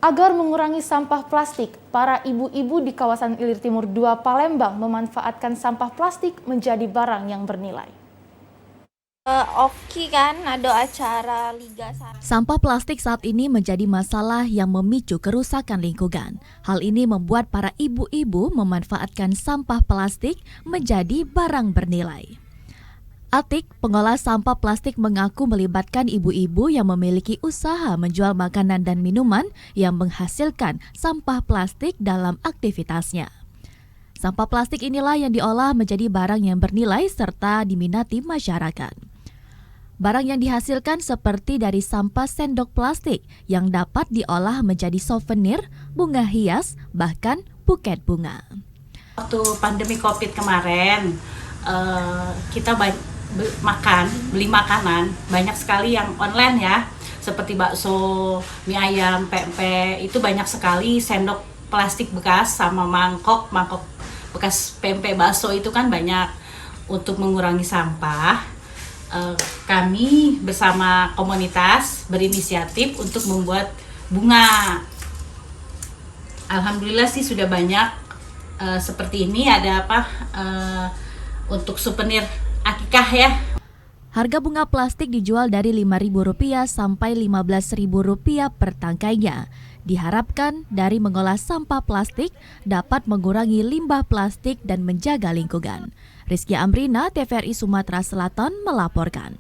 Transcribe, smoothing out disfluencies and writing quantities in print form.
Agar mengurangi sampah plastik, para ibu-ibu di kawasan Ilir Timur 2 Palembang memanfaatkan sampah plastik menjadi barang yang bernilai. Oki kan ada acara Liga 1. Sampah plastik saat ini menjadi masalah yang memicu kerusakan lingkungan. Hal ini membuat para ibu-ibu memanfaatkan sampah plastik menjadi barang bernilai. Atik, pengolah sampah plastik, mengaku melibatkan ibu-ibu yang memiliki usaha menjual makanan dan minuman yang menghasilkan sampah plastik dalam aktivitasnya. Sampah plastik inilah yang diolah menjadi barang yang bernilai serta diminati masyarakat. Barang yang dihasilkan seperti dari sampah sendok plastik yang dapat diolah menjadi souvenir, bunga hias, bahkan buket bunga. Waktu pandemi COVID kemarin, kita beli makanan banyak sekali yang online ya, seperti bakso, mie ayam, pempek, itu banyak sekali sendok plastik bekas sama mangkok bekas pempek bakso itu kan banyak. Untuk mengurangi sampah, kami bersama komunitas berinisiatif untuk membuat bunga. Alhamdulillah sih sudah banyak seperti ini, ada untuk souvenir akikah ya. Harga bunga plastik dijual dari Rp5.000 sampai Rp15.000 per tangkainya. Diharapkan dari mengolah sampah plastik dapat mengurangi limbah plastik dan menjaga lingkungan. Rizky Amrina, TVRI Sumatera Selatan melaporkan.